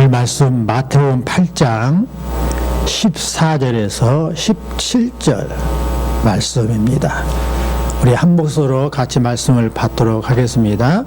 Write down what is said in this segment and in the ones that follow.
오늘 말씀 마태복음 8장 14절에서 17절 말씀입니다. 우리 한 목소리로 같이 말씀을 받도록 하겠습니다.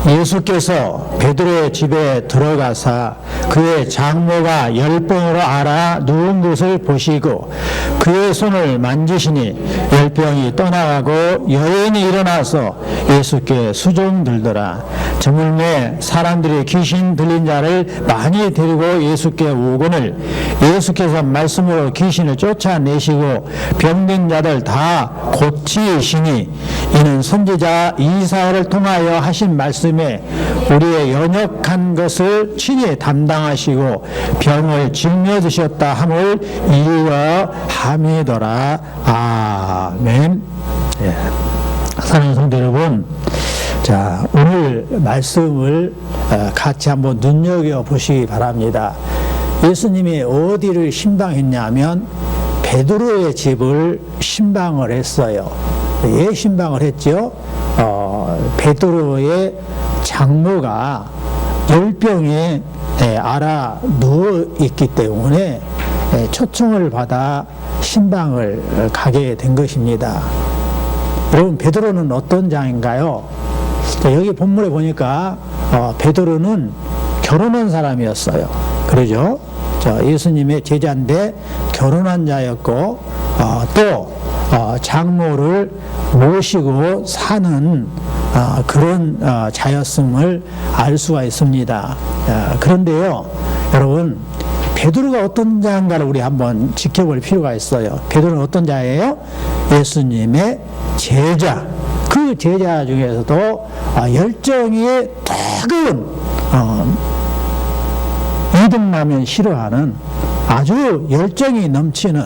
예수께서 베드로의 집에 들어가사 그의 장모가 열병으로 앓아 누운 것을 보시고 그의 손을 만지시니 열병이 떠나가고 여인이 일어나서 예수께 수종들더라. 저물매 사람들이 귀신 들린 자를 많이 데리고 예수께 오거늘 예수께서 말씀으로 귀신을 쫓아내시고 병든 자들 다 고치시니 이는 선지자 이사야를 통하여 하신 말씀에 우리의 연약한 것을 친히 담당하시고 병을 짊어지셨다 함을 이루어함이더라. 아멘. 예. 사랑하는 성도 여러분, 자, 오늘 말씀을 같이 한번 눈여겨보시기 바랍니다. 예수님이 어디를 신방했냐면 베드로의 집을 신방을 했어요. 왜 신방을 했죠? 베드로의 장모가 열병에 앓아 누워있기 때문에 초청을 받아 신방을 가게 된 것입니다. 여러분, 베드로는 어떤 자인가요? 여기 본문에 보니까 베드로는 결혼한 사람이었어요. 그러죠? 예수님의 제자인데 결혼한 자였고 또 장모를 모시고 사는 그런 자였음을 알 수가 있습니다. 그런데요, 여러분, 베드로가 어떤 자인가를 우리 한번 지켜볼 필요가 있어요. 베드로는 어떤 자예요? 예수님의 제자. 그 제자 중에서도 열정이 뜨거운 이등라면 싫어하는 아주 열정이 넘치는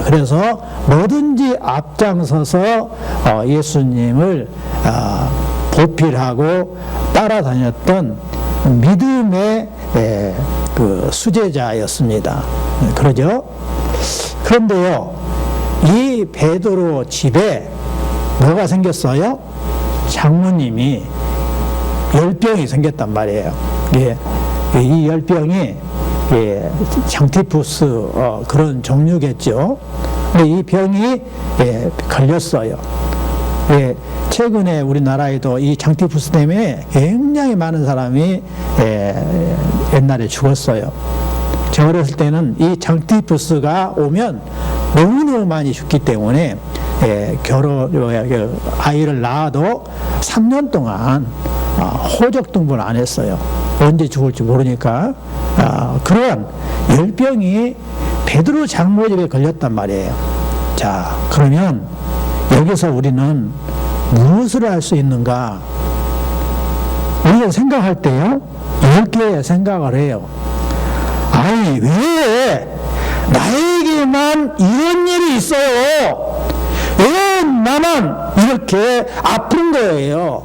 그래서 뭐든지 앞장서서 예수님을 보필하고 따라다녔던 믿음의 그 수제자였습니다. 그러죠? 그런데요, 이 베드로 집에 뭐가 생겼어요? 장모님이 열병이 생겼단 말이에요. 예, 이 열병이 장티푸스 그런 종류겠죠. 근데 이 병이 걸렸어요. 최근에 우리나라에도 이 장티푸스 때문에 굉장히 많은 사람이 옛날에 죽었어요. 저 어렸을 때는 이 장티푸스가 오면 너무너무 많이 죽기 때문에 아이를 낳아도 3년 동안 호적 등본 안 했어요. 언제 죽을지 모르니까. 그러한 열병이 베드로 장모 집에 걸렸단 말이에요. 자, 그러면 여기서 우리는 무엇을 할 수 있는가? 우리가 생각할 때요, 이렇게 생각을 해요. 아니, 왜 나에게만 이런 일이 있어요? 왜 나만 이렇게 아픈 거예요?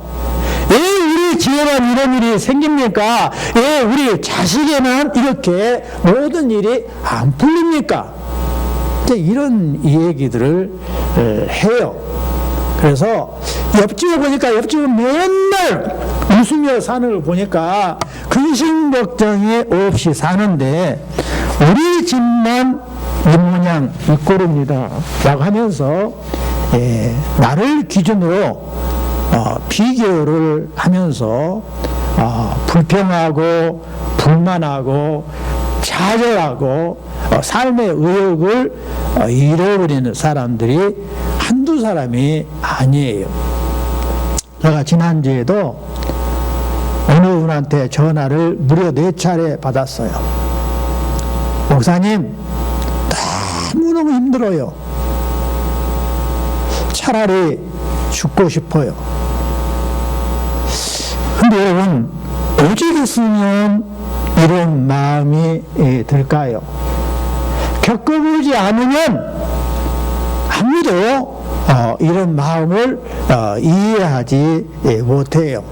왜 우리 집에만 이런 일이 생깁니까? 왜 우리 자식에만 이렇게 모든 일이 안 풀립니까? 이런 얘기들을 해요. 그래서 옆집에 보니까 옆집은 맨날 웃으며 사는 걸 보니까 근심 걱정이 없이 사는데 우리 집만 이 모양 이 꼴입니다 라고 하면서 나를 기준으로 비교를 하면서 불평하고 불만하고 좌절하고 삶의 의욕을 잃어버리는 사람들이 한두 사람이 아니에요. 제가 지난주에도 어느 분한테 전화를 무려 4차례 받았어요. 목사님, 너무너무 힘들어요. 차라리 죽고 싶어요. 근데 여러분, 어떻게 했으면 이런 마음이 들까요? 겪어보지 않으면 아무도 이런 마음을 이해하지 못해요.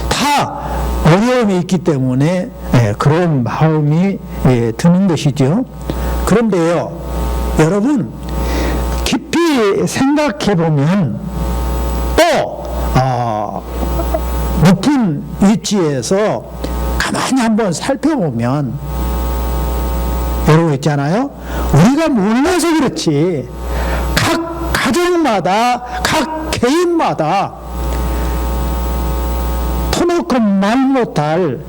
다 어려움이 있기 때문에 그런 마음이 드는 것이죠. 그런데요, 여러분, 깊이 생각해 보면 또 높은 위치에서 가만히 한번 살펴보면 여러분 있잖아요. 우리가 몰라서 그렇지 각 가정마다 각 개인마다 터놓고 말 못할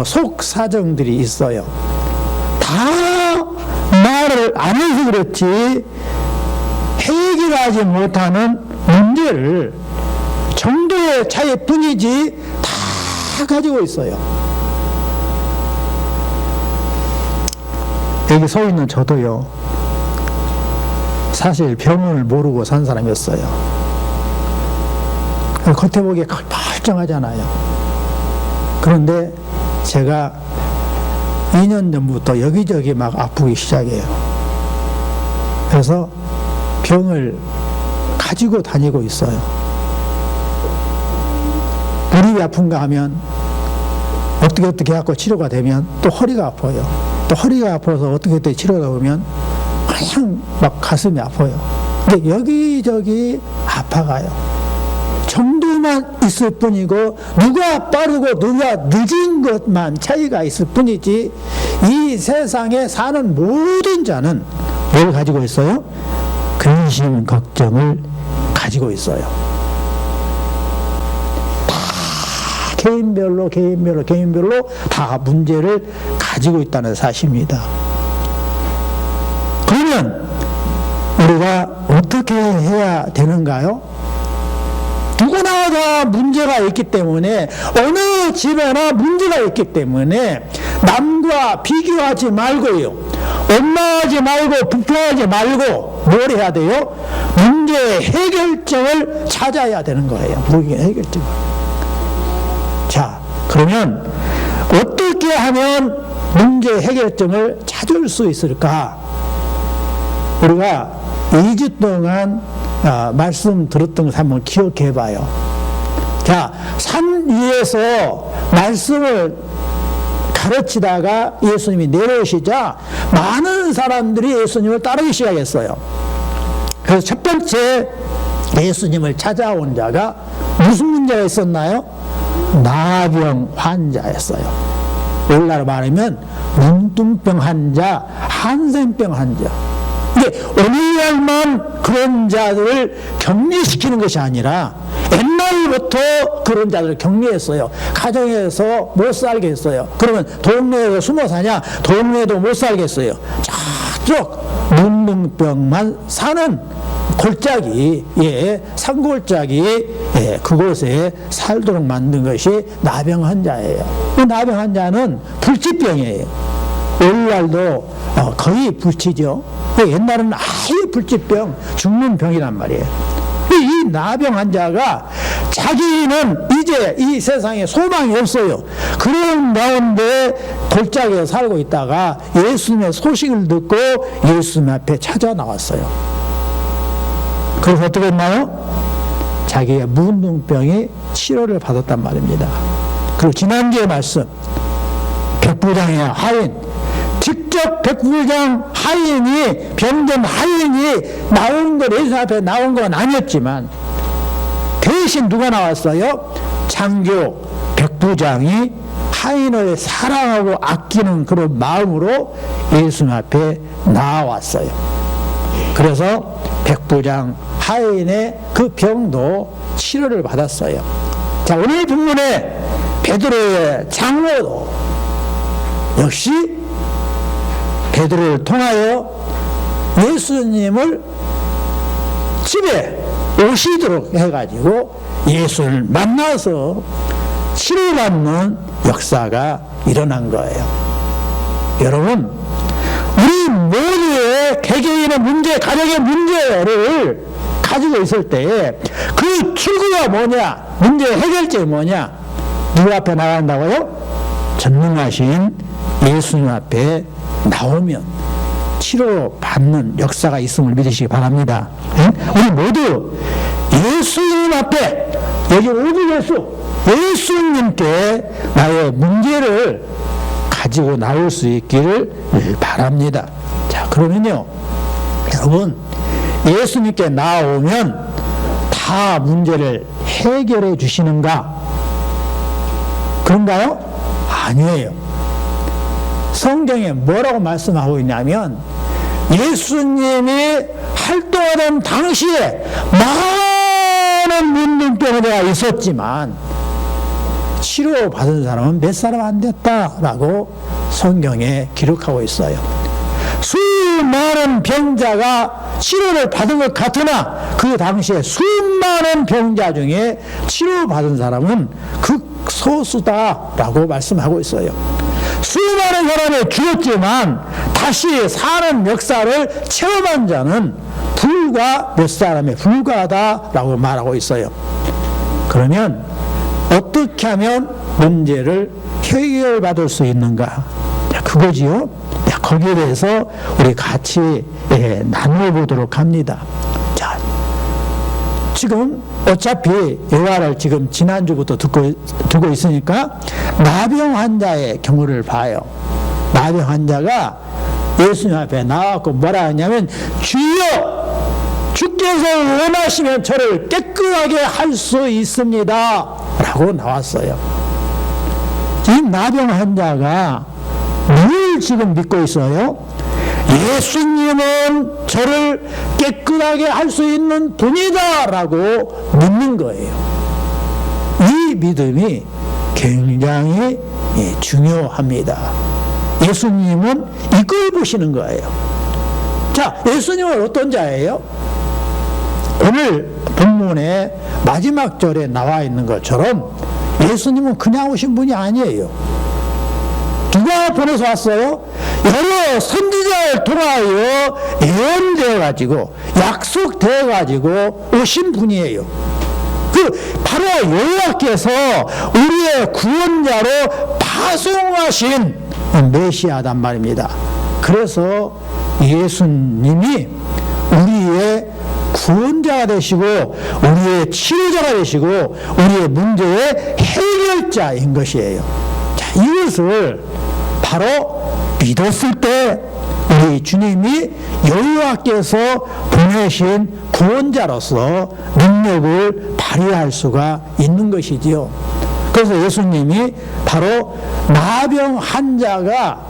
속사정들이 있어요. 다 말을 안 해서 그렇지 해결하지 못하는 문제를 정도의 차이뿐이지 다 가지고 있어요. 여기 서 있는 저도요, 사실 병을 모르고 산 사람이었어요. 겉에 보기에 멀쩡하잖아요. 그런데 제가 2년 전부터 여기저기 막 아프기 시작해요. 그래서 병을 가지고 다니고 있어요. 무릎이 아픈가 하면 어떻게 해갖고 치료가 되면 또 허리가 아파요. 또 허리가 아파서 어떻게 치료가 오면 그냥 막 가슴이 아파요. 근데 여기저기 아파가요. 정도만 있을 뿐이고 누가 빠르고 누가 늦은 것만 차이가 있을 뿐이지 이 세상에 사는 모든 자는 뭘 가지고 있어요? 근심 걱정을 가지고 있어요. 다 개인별로 다 문제를 가지고 있다는 사실입니다. 그러면 우리가 어떻게 해야 되는가요? 누구나 다 문제가 있기 때문에 어느 집에나 문제가 있기 때문에 남과 비교하지 말고요, 원망하지 말고 불평하지 말고 뭘 해야 돼요? 문제 해결점을 찾아야 되는 거예요. 문제 해결점. 자, 그러면 어떻게 하면 문제 해결점을 찾을 수 있을까? 우리가 2주 동안 말씀 들었던 것을 한번 기억해 봐요. 자, 산 위에서 말씀을 가르치다가 예수님이 내려오시자 많은 사람들이 예수님을 따르기 시작했어요. 그래서 첫 번째 예수님을 찾아온 자가 무슨 문제가 있었나요? 나병 환자였어요. 오늘날로 말하면 문둥병 환자, 한센병 환자. 근데 오늘날만 그런 자들을 격리시키는 것이 아니라 옛날부터 그런 자들을 격리했어요. 가정에서 못 살게 했어요. 그러면 동네에서 숨어 사냐? 동네에도 못 살게 했어요. 저쪽 문둥병만 사는 골짜기, 산골짜기, 그곳에 살도록 만든 것이 나병 환자예요. 이 나병 환자는 불치병이에요. 오늘날도 거의 불치죠. 옛날에는 아예 불치병, 죽는 병이란 말이에요. 이 나병 환자가 자기는 이제 이 세상에 소망이 없어요. 그런 가운데 골짜기에 살고 있다가 예수님의 소식을 듣고 예수님 앞에 찾아 나왔어요. 그래서 어떻게 했나요? 자기의 문둥병이 치료를 받았단 말입니다. 그리고 지난주에 말씀, 백부장의 하인, 직접 백부장 하인이, 병든 하인이 나온 건 예수 앞에 나온 건 아니었지만 대신 누가 나왔어요? 장교 백부장이 하인을 사랑하고 아끼는 그런 마음으로 예수님 앞에 나왔어요. 그래서 백부장 하인의 그 병도 치료를 받았어요. 자, 오늘 본문에 베드로의 장로도 역시 베드로를 통하여 예수님을 집에 오시도록 해가지고 예수를 만나서 치료받는 역사가 일어난 거예요. 여러분, 우리 모두의 개개인의 문제, 가정의 문제를 가지고 있을 때 그 출구가 뭐냐, 문제 해결점이 뭐냐, 누구 앞에 나간다고요? 전능하신 예수님 앞에 나오면 치료받는 역사가 있음을 믿으시기 바랍니다. 우리 모두 예수님 앞에, 여기 오직 예수님께 나의 문제를 가지고 나올 수 있기를 바랍니다. 자, 그러면요, 여러분, 예수님께 나오면 다 문제를 해결해 주시는가? 그런가요? 아니에요. 성경에 뭐라고 말씀하고 있냐면 예수님이 활동하던 당시에 많은 문둥병자가 있었지만 치료받은 사람은 몇 사람 안 됐다라고 성경에 기록하고 있어요. 수많은 병자가 치료를 받은 것 같으나 그 당시에 수많은 병자 중에 치료받은 사람은 극소수다라고 말씀하고 있어요. 수많은 사람이 죽었지만 다시 사는 역사를 체험한 자는 불과 몇 사람에 불과하다라고 말하고 있어요. 그러면 어떻게 하면 문제를 해결받을 수 있는가? 그거지요. 거기에 대해서 우리 같이 나눠보도록 합니다. 자, 지금 어차피 예화를 지금 지난주부터 두고 있으니까 나병 환자의 경우를 봐요. 나병 환자가 예수님 앞에 나와서 뭐라 하냐면 주여 주께서 원하시면 저를 깨끗하게 할 수 있습니다 라고 나왔어요. 이 나병 환자가 뭘 지금 믿고 있어요? 예수님은 저를 깨끗하게 할 수 있는 분이다 라고 믿는 거예요. 이 믿음이 굉장히 중요합니다. 예수님은 이걸 보시는 거예요. 자, 예수님은 어떤 자예요? 오늘 본문의 마지막 절에 나와 있는 것처럼 예수님은 그냥 오신 분이 아니에요. 누가 보내서 왔어요? 여러 선지자를 통하여 예언되어가지고 약속되어가지고 오신 분이에요. 바로 여호와께서 우리의 구원자로 파송하신 메시아단 말입니다. 그래서 예수님이 우리의 구원자가 되시고 우리의 치료자가 되시고 우리의 문제의 해결자인 것이에요. 자, 이것을 바로 믿었을 때 우리 주님이 여호와께서 보내신 구원자로서 능력을 발휘할 수가 있는 것이지요. 그래서 예수님이 바로 나병 환자가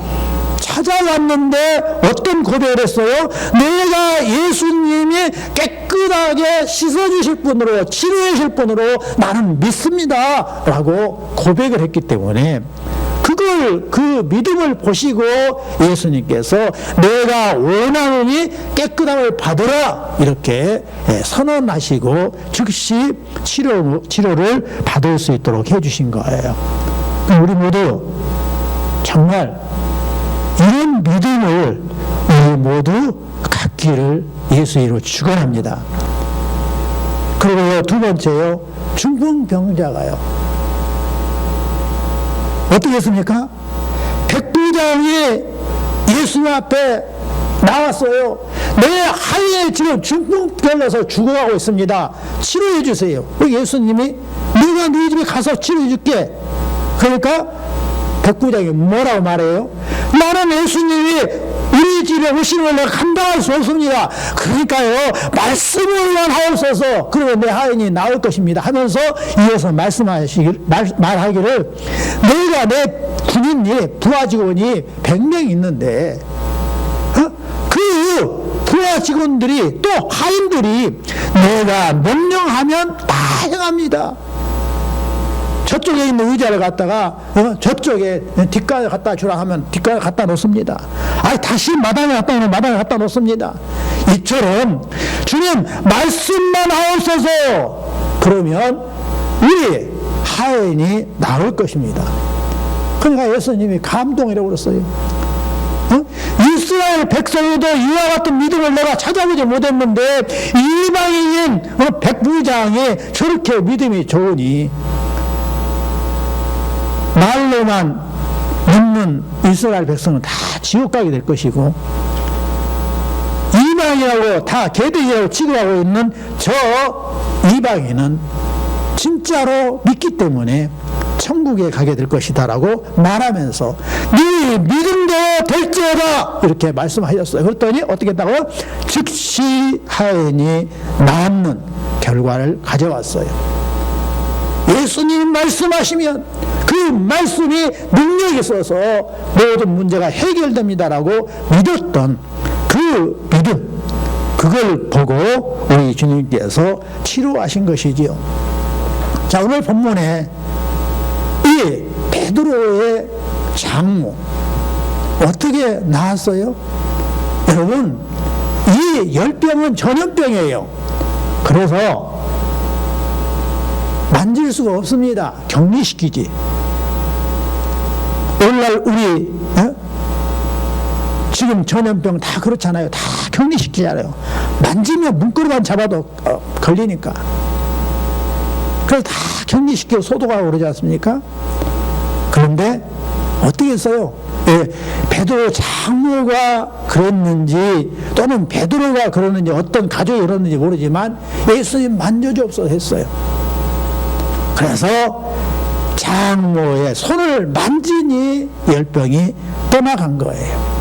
찾아왔는데 어떤 고백을 했어요? 내가 예수님이 깨끗하게 씻어주실 분으로 치료해 주실 분으로 나는 믿습니다 라고 고백을 했기 때문에 그 믿음을 보시고 예수님께서 내가 원하노니 깨끗함을 받으라 이렇게 선언하시고 즉시 치료를 받을 수 있도록 해주신 거예요. 우리 모두 정말 이런 믿음을 우리 모두 갖기를 예수 이름으로 축원합니다. 그리고 두 번째요, 중풍병자가요. 어떻게 했습니까? 백부장이 예수님 앞에 나왔어요. 내 하에 지금 중풍 걸려서 죽어가고 있습니다. 치료해 주세요. 예수님이 내가 네 집에 가서 치료해 줄게. 그러니까 백부장이 뭐라고 말해요? 나는 예수님이 우리 집에 오시는 걸 내가 감당할 수 없습니다. 그러니까요, 말씀을만 하옵소서. 그러면 내 하인이 나올 것입니다 하면서 이어서 말하기를 내가 내 군인이 부하 직원이 100명 있는데 그 부하 직원들이 또 하인들이 내가 명령하면 다 행합니다. 저쪽에 있는 의자를 갖다가 저쪽에 뒷간에 갖다 주라 하면 뒷간에 갖다 놓습니다. 다시 마당에 갖다 놓으면 마당에 갖다 놓습니다. 이처럼 주님 말씀만 하옵소서. 그러면 우리 하인이 나올 것입니다. 그러니까 예수님이 감동이라고 그랬어요. 이스라엘 백성에도 이와 같은 믿음을 내가 찾아보지 못했는데 이방인인 백부장이 저렇게 믿음이 좋으니 말로만 믿는 이스라엘 백성은 다 지옥 가게 될 것이고 이방이라고 다 개들이라고 취급하고 있는 저 이방인은 진짜로 믿기 때문에 천국에 가게 될 것이다 라고 말하면서 네 믿음대로 될지어다 이렇게 말씀하셨어요. 그랬더니 어떻게 했다고요? 즉시 하인이 낫는 결과를 가져왔어요. 예수님 말씀하시면 그 말씀이 능력이 있어서 모든 문제가 해결됩니다라고 믿었던 그 믿음, 그걸 보고 우리 주님께서 치료하신 것이지요. 자, 오늘 본문에 이 베드로의 장모 어떻게 나았어요? 여러분, 이 열병은 전염병이에요. 그래서 만질 수가 없습니다. 격리시키지. 오늘날 우리 지금 전염병 다 그렇잖아요. 다 격리시키잖아요. 만지면 문고리만 잡아도 걸리니까. 그래서 다 격리시키고 소독하고 그러지 않습니까? 그런데 어떻게 했어요? 베드로 장모가 그랬는지 또는 베드로가 그러는지 어떤 가족이 그러는지 모르지만 예수님 만져주옵소서 했어요. 그래서 장모의 손을 만지니 열병이 떠나간 거예요.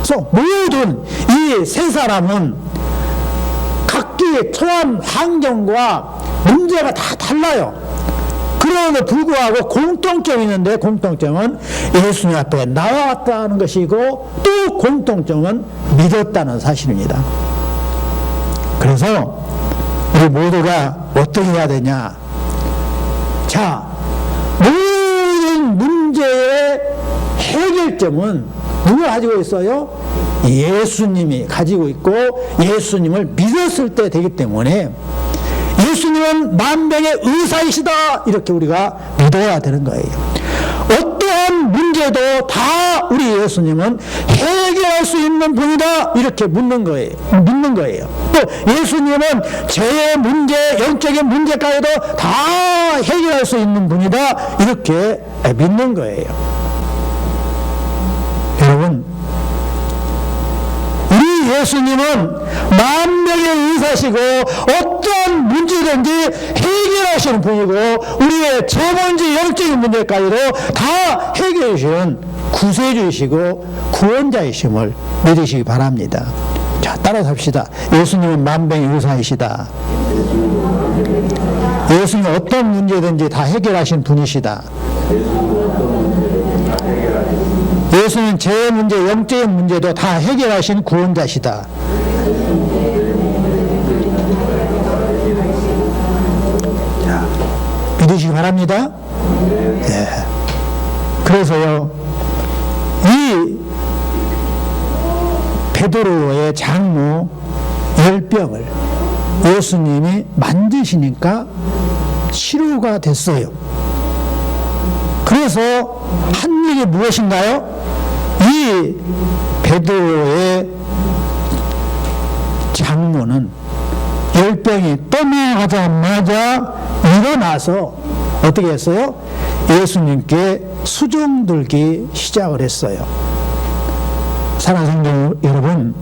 그래서 모든 이 세 사람은 각기 처한 환경과 문제가 다 달라요. 그럼에도 불구하고 공통점이 있는데, 공통점은 예수님 앞에 나왔다는 것이고 또 공통점은 믿었다는 사실입니다. 그래서 우리 모두가 어떻게 해야 되냐? 자, 모든 문제의 해결점은 누가 가지고 있어요? 예수님이 가지고 있고 예수님을 믿었을 때 되기 때문에 예수님은 만병의 의사이시다, 이렇게 우리가 믿어야 되는 거예요. 어떠한 문제도 다 우리 예수님은 해결할 수 있는 분이다, 이렇게 믿는 거예요. 또 예수님은 제 문제, 영적인 문제까지도 다 해결할 수 있는 분이다, 이렇게 믿는 거예요. 여러분, 우리 예수님은 만병의 의사시고 어떠한 문제든지 해결하시는 분이고 우리의 제문제, 영적인 문제까지도 다 해결해 주시는 구세주이시고 구원자이심을 믿으시기 바랍니다. 자, 따라서 합시다. 예수님은 만병의 의사이시다. 예수님은 어떤 문제든지 다 해결하신 분이시다. 예수는 제 문제, 영적인 문제도 다 해결하신 구원자시다. 자, 믿으시기 바랍니다. 네. 그래서요, 이 베드로의 장모 열병을 예수님이 만지시니까 치료가 됐어요. 그래서 한 일이 무엇인가요? 이 베드로의 장모는 열병이 떠나가자마자 일어나서 어떻게 했어요? 예수님께 수종 들기 시작을 했어요. 사랑하는 성도 여러분,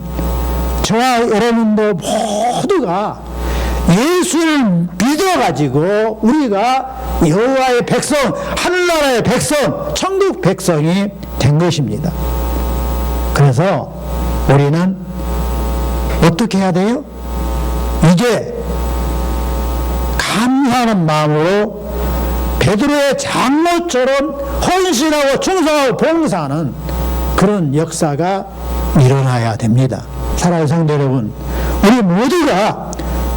저와 여러분도 모두가 예수를 믿어가지고 우리가 여호와의 백성, 하늘나라의 백성, 천국 백성이 된 것입니다. 그래서 우리는 어떻게 해야 돼요? 이제 감사하는 마음으로 베드로의 장모처럼 헌신하고 충성하고 봉사하는 그런 역사가 일어나야 됩니다. 사랑하는 성도 여러분, 우리 모두가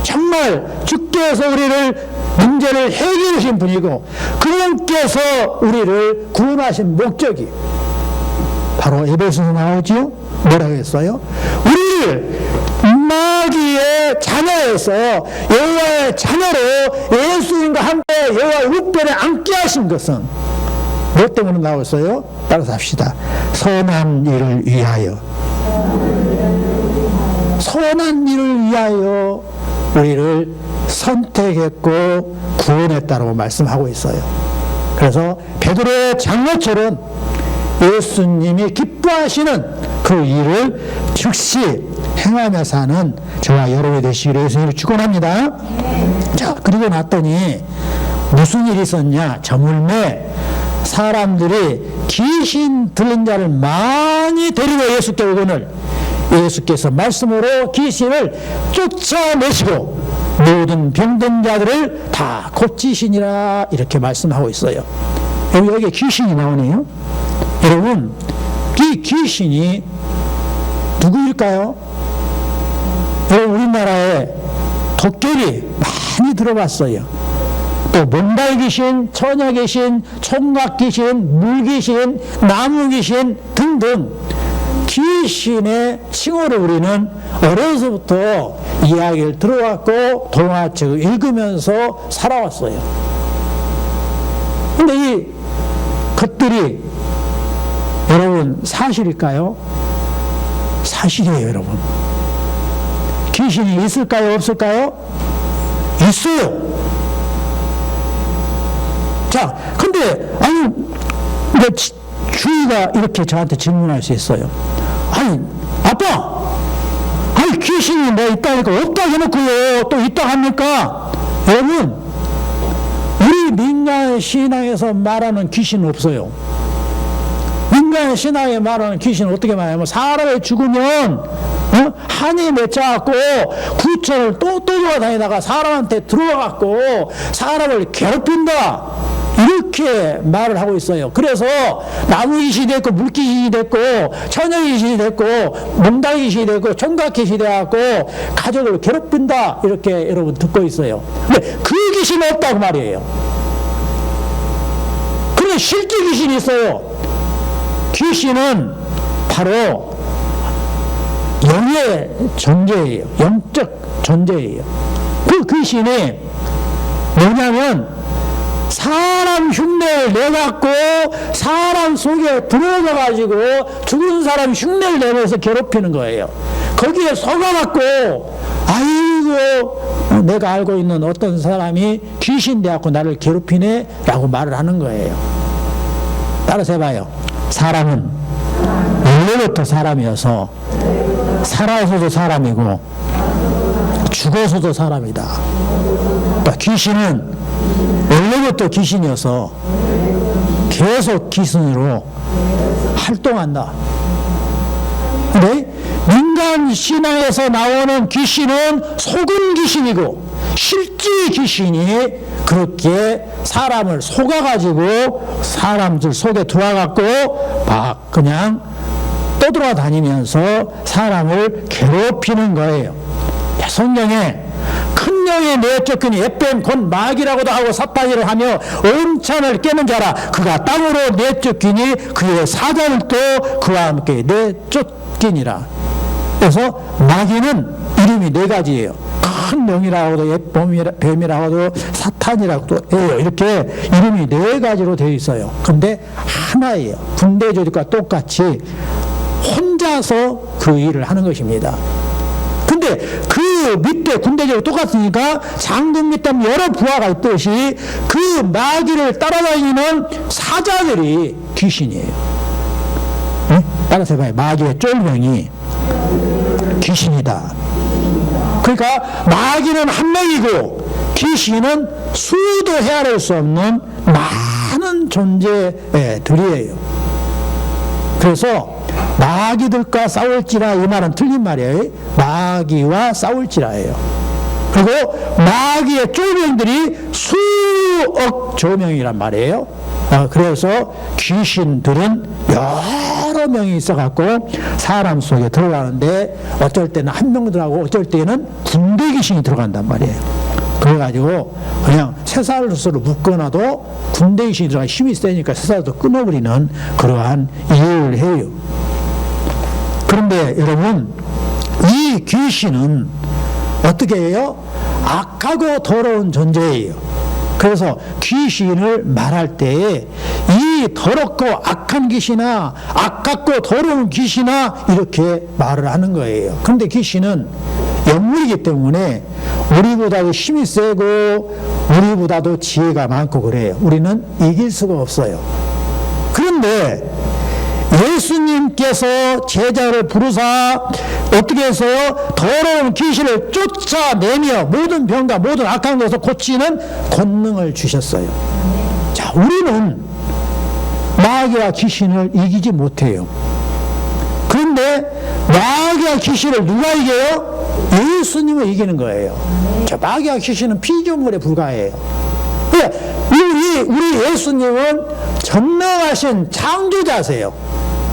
정말 주께서 우리를 문제를 해결해 주신 분이고 그분께서 우리를 구원하신 목적이 바로 에베소서 나오지요? 뭐라고 했어요? 우리를 마귀의 자녀에서 여호와의 자녀로 예수님과 함께 여호와의 우편에 앉게 하신 것은 뭐 때문에 나왔어요? 따라서 합시다. 선한 일을 위하여. 선한 일을 위하여 우리를 선택했고 구원했다고 말씀하고 있어요. 그래서 베드로의 장모처럼 예수님이 기뻐하시는 그 일을 즉시 행하며 사는 저와 여러분이 되시기를 예수님을 축원합니다. 자, 그리고 났더니 무슨 일이 있었냐? 저물매 사람들이 귀신 들린 자를 많이 데리고 예수께 오거늘 예수께서 말씀으로 귀신을 쫓아내시고 모든 병든 자들을 다 고치시니라, 이렇게 말씀하고 있어요. 여기 귀신이 나오네요. 여러분, 이 귀신이 누구일까요? 여러분, 우리나라에 도깨비 많이 들어봤어요. 또 몽달 귀신, 처녀 귀신, 총각 귀신, 물 귀신, 나무 귀신 등등 귀신의 칭호를 우리는 어려서부터 이야기를 들어왔고 동화책을 읽으면서 살아왔어요. 근데 이 것들이 여러분 사실일까요? 사실이에요, 여러분. 귀신이 있을까요, 없을까요? 있어요. 자, 근데 아니 주위가 이렇게 저한테 질문할 수 있어요. 아니, 아빠, 아니 귀신이 뭐 있다니까 없다 해놓고요 또 있다 합니까? 여러분, 우리 민간 신앙에서 말하는 귀신은 없어요. 민간 신앙에 말하는 귀신은 어떻게 말하냐면 사람이 죽으면 한이 맺혀갖고 구천을 또 돌아다니다가 사람한테 들어와갖고 사람을 괴롭힌다, 이렇게 말을 하고 있어요. 그래서 나무 귀신이 됐고 물귀 신이 됐고 처녀 귀신이 됐고 몽달 귀신이 됐고 총각 귀신이 돼갖고 가족을 괴롭힌다, 이렇게 여러분 듣고 있어요. 근데 그 귀신은 없다고 말이에요. 그런데 실제 귀신이 있어요. 귀신은 바로 영의 존재예요. 영적 존재예요. 그 귀신이 뭐냐면 사람 흉내를 내갖고 사람 속에 들어가가지고 죽은 사람 흉내를 내면서 괴롭히는 거예요. 거기에 속아갖고 아이고 내가 알고 있는 어떤 사람이 귀신 돼갖고 나를 괴롭히네 라고 말을 하는 거예요. 따라서 해봐요. 사람은 원래부터 사람이어서 살아서도 사람이고 죽어서도 사람이다. 또 귀신은 원래부터 귀신이어서 계속 귀신으로 활동한다. 근데 민간 신앙에서 나오는 귀신은 속은 귀신이고 실제 귀신이 그렇게 사람을 속아가지고 사람들 속에 들어와갖고 막 그냥 떠돌아다니면서 사람을 괴롭히는 거예요. 성경에 큰 영이 내쫓기니 에프라임 곧 마귀라고도 하고 사탄이라 하며 온 천을 깨는 자라 그가 땅으로 내쫓기니 그의 사자를 또 그와 함께 내쫓기니라. 그래서 마귀는 이름이 네 가지예요. 큰 영이라고도 뱀이라고도 사탄이라고도 해요. 이렇게 이름이 네 가지로 되어 있어요. 근데 하나예요. 군대 조직과 똑같이 혼자서 그 일을 하는 것입니다. 근데 그 밑에 군대적으로 똑같으니까 장군 밑에 여러 부하가 있듯이 그 마귀를 따라다니는 사자들이 귀신이에요. 응? 따라서 해봐요. 마귀의 쫄명이 귀신이다. 그러니까 마귀는 한 명이고 귀신은 수도 헤아릴 수 없는 많은 존재들이에요. 그래서 마귀들과 싸울지라 이 말은 틀린 말이에요. 마귀와 싸울지라예요. 그리고 마귀의 조명들이 수억 조명이란 말이에요. 그래서 귀신들은 여러 명이 있어갖고 사람 속에 들어가는데 어쩔 때는 한 명 들어가고 어쩔 때는 군대 귀신이 들어간단 말이에요. 그래가지고 그냥 쇠사슬로 묶어놔도 군대 귀신이 들어가 힘이 세니까 쇠사슬도 끊어버리는 그러한 이해를 해요. 그런데 여러분, 이 귀신은 어떻게 해요? 악하고 더러운 존재예요. 그래서 귀신을 말할 때에 이 더럽고 악한 귀신아, 악하고 더러운 귀신아 이렇게 말을 하는 거예요. 그런데 귀신은 영물이기 때문에 우리보다도 힘이 세고 우리보다도 지혜가 많고 그래요. 우리는 이길 수가 없어요. 그런데 예수님께서 제자를 부르사 어떻게 해서요? 더러운 귀신을 쫓아내며 모든 병과 모든 악한 것을 고치는 권능을 주셨어요. 자, 우리는 마귀와 귀신을 이기지 못해요. 그런데 마귀와 귀신을 누가 이겨요? 예수님을 이기는 거예요. 자, 마귀와 귀신은 피조물에 불과해요. 우리 예수님은 전능하신 창조자세요.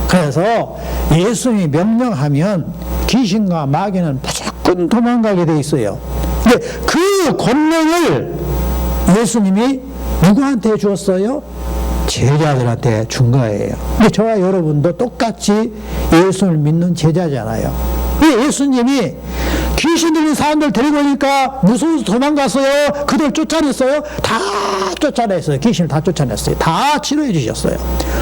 그래서 예수님이 명령하면 귀신과 마귀는 무조건 도망가게 돼 있어요. 근데 그 권능을 예수님이 누구한테 주었어요? 제자들한테 준 거예요. 근데 저와 여러분도 똑같이 예수를 믿는 제자잖아요. 예수님이 귀신 들린 사람들 데리고 오니까 무서워서 도망갔어요? 그들 쫓아냈어요? 다 쫓아냈어요. 귀신을 다 쫓아냈어요. 다 치료해 주셨어요.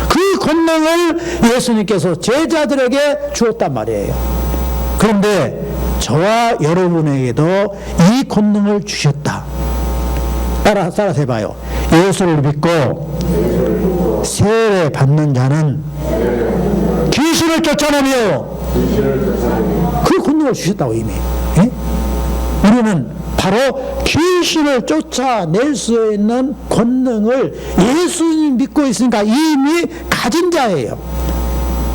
그 권능을 예수님께서 제자들에게 주었단 말이에요. 그런데 저와 여러분에게도 이 권능을 주셨다. 따라서 해봐요. 예수를 믿고 세례 받는 자는 귀신을 쫓아내며 그 권능을 주셨다고 이미. 예? 우리는 바로 귀신을 쫓아낼 수 있는 권능을 예수님 믿고 있으니까 이미 가진 자예요.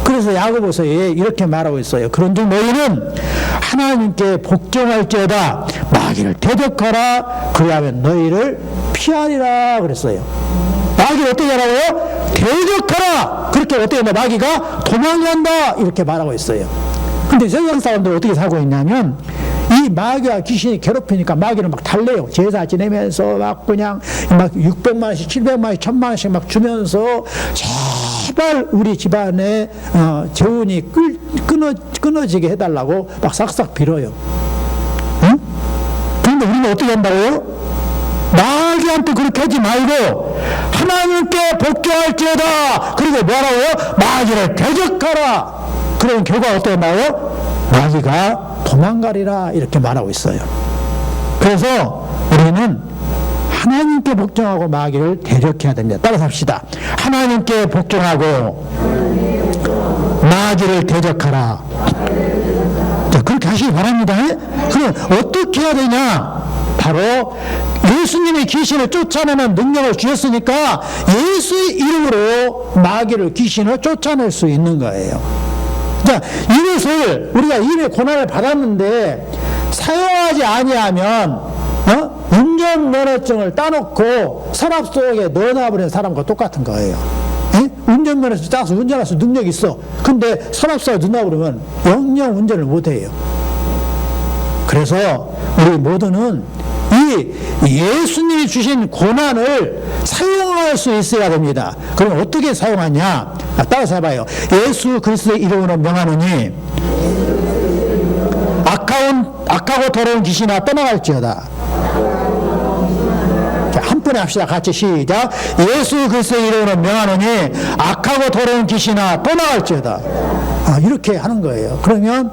그래서 야고보서에 이렇게 말하고 있어요. 그런즉 너희는 하나님께 복종할지어다 마귀를 대적하라 그리하면 너희를 피하리라 그랬어요. 마귀를 어떻게 하라고요? 대적하라. 그렇게 어떻게 하면 마귀가 도망간다 이렇게 말하고 있어요. 근데 세상 사람들은 어떻게 살고 있냐면 이 마귀와 귀신이 괴롭히니까 마귀는 막 달래요. 제사 지내면서 막 그냥 막 600만 원씩 700만 원씩 1000만 원씩 막 주면서 제발 우리 집안의 재운이 끊어지게 해달라고 막 싹싹 빌어요. 응? 그런데 우리는 어떻게 한다고요? 마귀한테 그렇게 하지 말고 하나님께 복종할지어다. 그리고 뭐라고요? 마귀를 대적하라. 그런 결과가 어떻게 나와요? 마귀가 도망가리라 이렇게 말하고 있어요. 그래서 우리는 하나님께 복종하고 마귀를 대적해야 됩니다. 따라서 합시다. 하나님께 복종하고 마귀를 대적하라. 자, 그렇게 하시기 바랍니다. 그럼 어떻게 해야 되냐? 바로 예수님의 귀신을 쫓아내는 능력을 주셨으니까 예수의 이름으로 마귀를 귀신을 쫓아낼 수 있는 거예요. 자, 이것을 우리가 이미 고난을 받았는데 사용하지 아니하면 운전면허증을 따놓고 서랍 속에 넣어놔버리는 사람과 똑같은 거예요. 에? 운전면허증 따서 운전할 수 능력이 있어. 근데 서랍 속에 넣어놔버리면 영영 운전을 못해요. 그래서 우리 모두는 이 예수님이 주신 고난을 사용할 수 있어야 됩니다. 그럼 어떻게 사용하냐? 따라서 해봐요. 예수 그리스도의 이름으로 명하노니 악하고 더러운 귀신아 떠나갈지어다. 한 번에 합시다. 같이 시작. 예수 그리스도의 이름으로 명하노니 악하고 더러운 귀신아 떠나갈지어다. 이렇게 하는 거예요. 그러면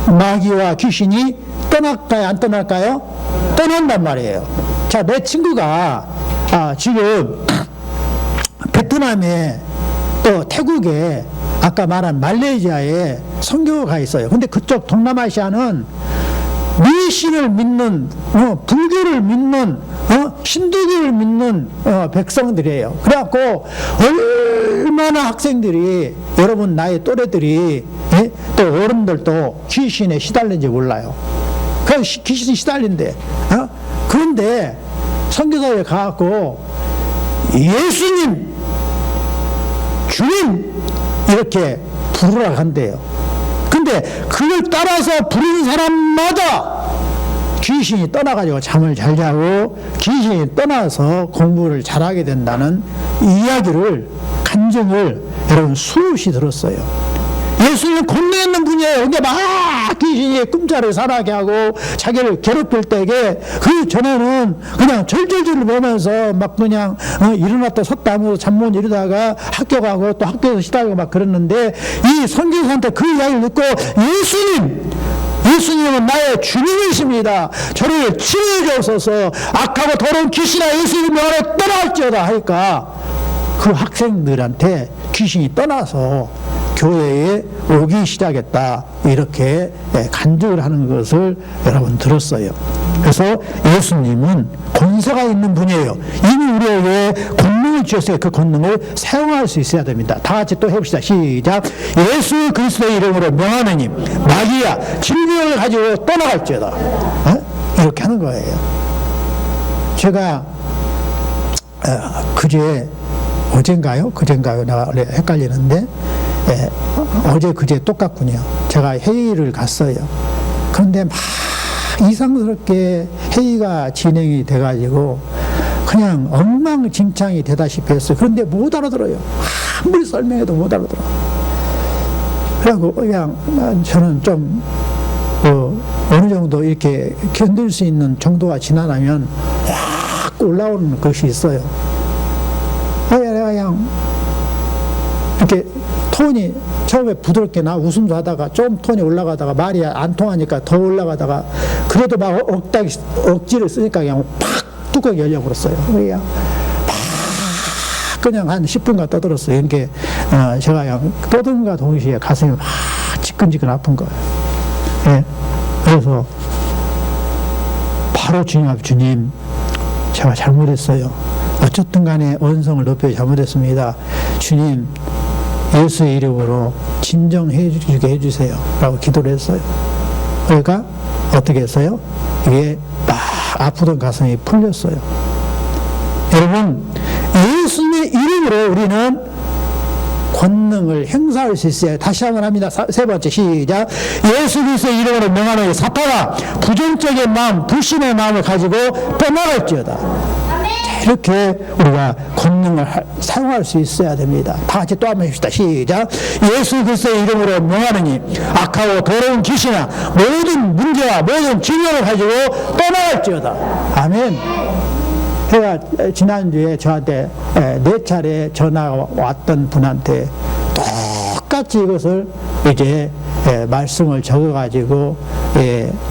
마귀와 귀신이 떠날까요? 안 떠날까요? 떠난단 말이에요. 자, 내 친구가 지금 베트남에 또 태국에 아까 말한 말레이시아에 선교가 있어요. 근데 그쪽 동남아시아는 미신을 믿는 불교를 믿는 신도교를 믿는 백성들이에요. 그래갖고 얼마나 학생들이 여러분 나이 또래들이 또 어른들도 귀신에 시달린지 몰라요. 그 귀신이 시달린대. 그런데 선교사에 가갖고 예수님 주님 이렇게 부르라 간대요. 근데 그걸 따라서 부르는 사람마다 귀신이 떠나가지고 잠을 잘 자고 귀신이 떠나서 공부를 잘하게 된다는 이야기를 간증을 여러분 수없이 들었어요. 예수님은 권능 있는 분이에요. 근데 막 귀신이 꿈자를 살아게 하고 자기를 괴롭힐 때에 그 전에는 그냥 절절절 보면서 막 그냥 일어났다 섰다 하면서 잠 못 이루다가 학교 가고 또 학교에서 시달리고 막 그랬는데 이 선교사한테 그 이야기를 듣고 예수님은 나의 주님이십니다. 저를 치료해 주옵소서. 악하고 더러운 귀신아 예수님 명하에 떠날지어다 하니까 그 학생들한테 귀신이 떠나서 교회에 오기 시작했다. 이렇게 간증을 하는 것을 여러분 들었어요. 그래서 예수님은 권세가 있는 분이에요. 이미 우리에게 권능을 주셨어요. 그 권능을 사용할 수 있어야 됩니다. 다 같이 또 해봅시다. 시작. 예수 그리스도의 이름으로 명하노니 마귀야 질병을 가지고 떠나갈지어다. 이렇게 하는 거예요. 제가 그제 어젠가요? 그젠가요? 내가 원래 헷갈리는데, 예, 어제 그제 똑같군요. 제가 회의를 갔어요. 그런데 막 이상스럽게 회의가 진행이 돼가지고 그냥 엉망진창이 되다시피 했어요. 그런데 못 알아들어요. 아무리 설명해도 못 알아들어. 그래갖고 그냥 저는 좀 어느 정도 이렇게 견딜 수 있는 정도가 지나면 확 올라오는 것이 있어요. 그냥 이렇게 톤이 처음에 부드럽게 나 웃음도 하다가 좀 톤이 올라가다가 말이 안 통하니까 더 올라가다가 그래도 막 억지를 쓰니까 그냥 팍 뚜껑 열려버렸어요. 그냥 그냥 한 10분간 떠들었어요. 이렇게 제가 그냥 떠든과 동시에 가슴이 막 지끈지끈 아픈 거예요. 예. 그래서 바로 주님 앞에 주님 제가 잘못했어요. 어쨌든 간에 언성을 높여 잘못했습니다. 주님 예수의 이름으로 진정해 주게 해주세요 라고 기도를 했어요. 그러니까 어떻게 했어요? 이게 막 아프던 가슴이 풀렸어요. 여러분 예수의 이름으로 우리는 권능을 행사할 수 있어요. 다시 한번 합니다. 세 번째 시작. 예수 그리스도의 이름으로 명하노니 사탄아 부정적인 마음 불신의 마음을 가지고 떠나갈지어다. 이렇게 우리가 권능을 사용할 수 있어야 됩니다. 다 같이 또 한번 해봅시다. 시작. 예수 그리스도의 이름으로 명하노니 악하고 더러운 귀신아 모든 문제와 모든 질병을 가지고 떠나갈지어다. 아멘. 제가 지난주에 저한테 4차례 전화가 왔던 분한테 똑같이 이것을 이제 말씀을 적어가지고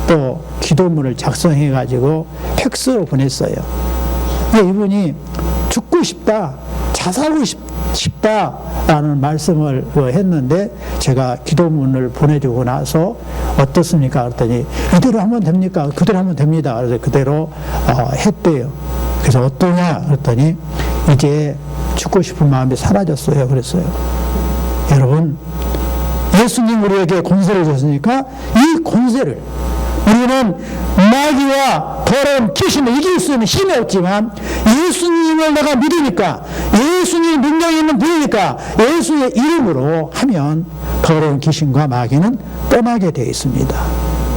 또 기도문을 작성해가지고 팩스로 보냈어요. 이분이 죽고 싶다, 자살하고 싶다라는 말씀을 했는데 제가 기도문을 보내주고 나서 어떻습니까? 그랬더니 이대로 하면 됩니까? 그대로 하면 됩니다. 그래서 그대로 했대요. 그래서 어떠냐? 그랬더니 이제 죽고 싶은 마음이 사라졌어요. 그랬어요. 여러분, 예수님 우리에게 권세를 줬으니까 이 권세를 우리는 마귀와 더러운 귀신을 이길 수 있는 힘이 없지만 예수님을 내가 믿으니까 예수님 능력이 있는 분이니까 예수의 이름으로 하면 더러운 귀신과 마귀는 떠나게 되어 있습니다.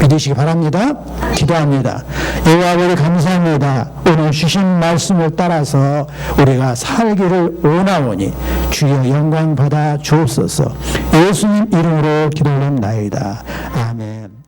믿으시기 바랍니다. 기도합니다. 여호와 아버지 감사합니다. 오늘 주신 말씀을 따라서 우리가 살기를 원하오니 주여 영광 받아 주옵소서. 예수님 이름으로 기도합나이다.